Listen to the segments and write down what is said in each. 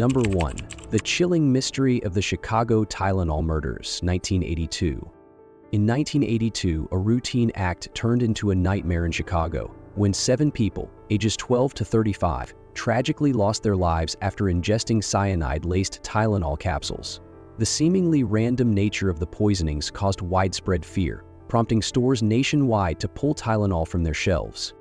Number 1. The chilling mystery of the Chicago Tylenol murders, 1982. In 1982, a routine act turned into a nightmare in Chicago when 7 people, ages 12 to 35, tragically lost their lives after ingesting cyanide-laced Tylenol capsules. The seemingly random nature of the poisonings caused widespread fear, prompting stores nationwide to pull Tylenol from their shelves.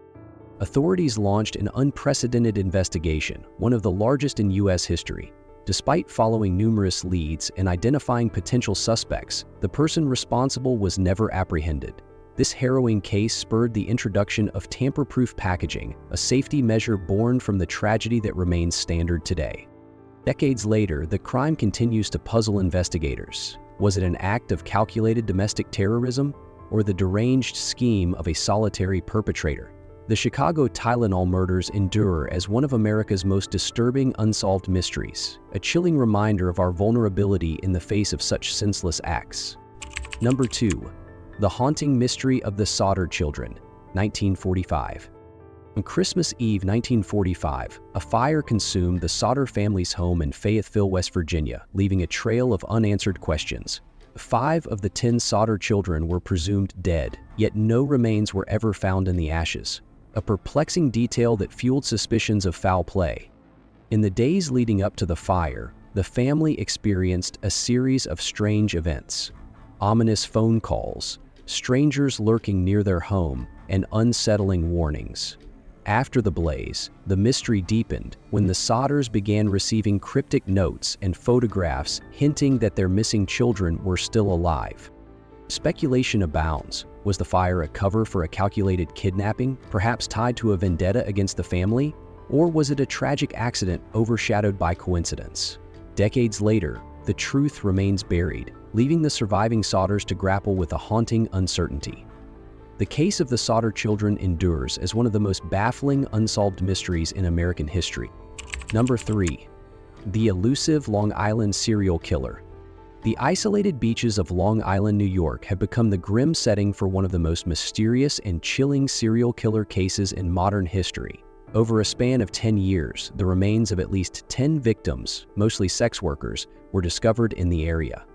Authorities launched an unprecedented investigation, one of the largest in U.S. history. Despite following numerous leads and identifying potential suspects, the person responsible was never apprehended. This harrowing case spurred the introduction of tamper-proof packaging, a safety measure born from the tragedy that remains standard today. Decades later, the crime continues to puzzle investigators. Was it an act of calculated domestic terrorism, or the deranged scheme of a solitary perpetrator? The Chicago Tylenol murders endure as one of America's most disturbing unsolved mysteries, a chilling reminder of our vulnerability in the face of such senseless acts. Number 2. The haunting mystery of the Sodder children, 1945. On Christmas Eve 1945, a fire consumed the Sodder family's home in Fayetteville, West Virginia, leaving a trail of unanswered questions. 5 of the 10 Sodder children were presumed dead, yet no remains were ever found in the ashes, a perplexing detail that fueled suspicions of foul play. In the days leading up to the fire, the family experienced a series of strange events: ominous phone calls, strangers lurking near their home, and unsettling warnings. After the blaze, the mystery deepened when the Sodders began receiving cryptic notes and photographs hinting that their missing children were still alive. Speculation abounds. Was the fire a cover for a calculated kidnapping, perhaps tied to a vendetta against the family? Or was it a tragic accident overshadowed by coincidence? Decades later, the truth remains buried, leaving the surviving Sodders to grapple with a haunting uncertainty. The case of the Sodder children endures as one of the most baffling unsolved mysteries in American history. Number 3. The elusive Long Island serial killer. The isolated beaches of Long Island, New York have become the grim setting for one of the most mysterious and chilling serial killer cases in modern history. Over a span of 10 years, the remains of at least 10 victims, mostly sex workers, were discovered in the area.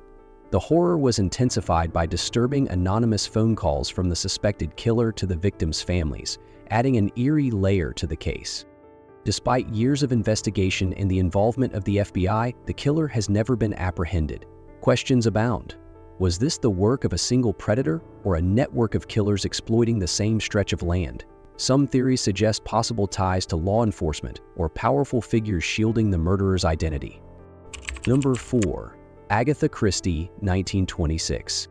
The horror was intensified by disturbing anonymous phone calls from the suspected killer to the victims' families, adding an eerie layer to the case. Despite years of investigation and the involvement of the FBI, the killer has never been apprehended. Questions abound. Was this the work of a single predator or a network of killers exploiting the same stretch of land? Some theories suggest possible ties to law enforcement or powerful figures shielding the murderer's identity. Number 4. Agatha Christie, 1926.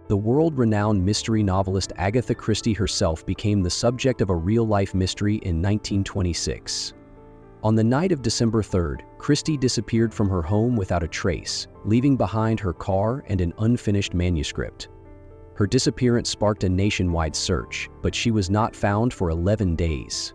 The world-renowned mystery novelist Agatha Christie herself became the subject of a real-life mystery in 1926. On the night of December 3rd, Christie disappeared from her home without a trace, leaving behind her car and an unfinished manuscript. Her disappearance sparked a nationwide search, but she was not found for 11 days.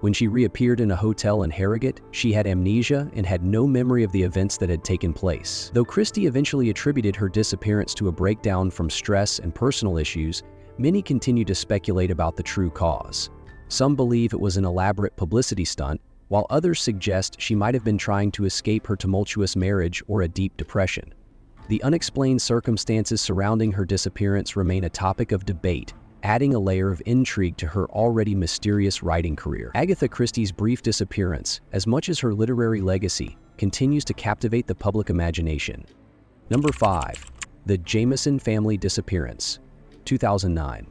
When she reappeared in a hotel in Harrogate, she had amnesia and had no memory of the events that had taken place. Though Christie eventually attributed her disappearance to a breakdown from stress and personal issues, many continue to speculate about the true cause. Some believe it was an elaborate publicity stunt, while others suggest she might have been trying to escape her tumultuous marriage or a deep depression. The unexplained circumstances surrounding her disappearance remain a topic of debate, adding a layer of intrigue to her already mysterious writing career. Agatha Christie's brief disappearance, as much as her literary legacy, continues to captivate the public imagination. Number 5. The Jamison family disappearance, 2009.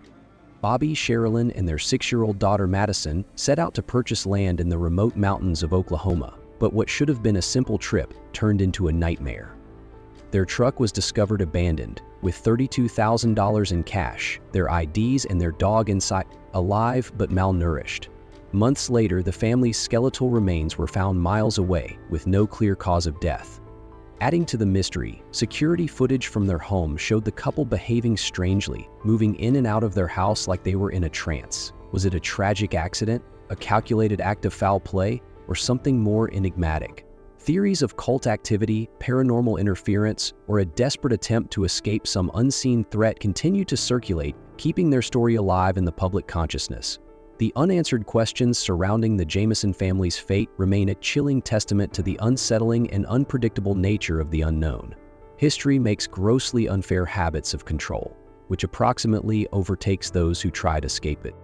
Bobby, Sherilyn, and their 6-year-old daughter Madison set out to purchase land in the remote mountains of Oklahoma, but what should have been a simple trip turned into a nightmare. Their truck was discovered abandoned, with $32,000 in cash, their IDs, and their dog inside, alive but malnourished. Months later, the family's skeletal remains were found miles away, with no clear cause of death. Adding to the mystery, security footage from their home showed the couple behaving strangely, moving in and out of their house like they were in a trance. Was it a tragic accident, a calculated act of foul play, or something more enigmatic? Theories of cult activity, paranormal interference, or a desperate attempt to escape some unseen threat continue to circulate, keeping their story alive in the public consciousness. The unanswered questions surrounding the Jamison family's fate remain a chilling testament to the unsettling and unpredictable nature of the unknown. History makes grossly unfair habits of control, which approximately overtakes those who try to escape it.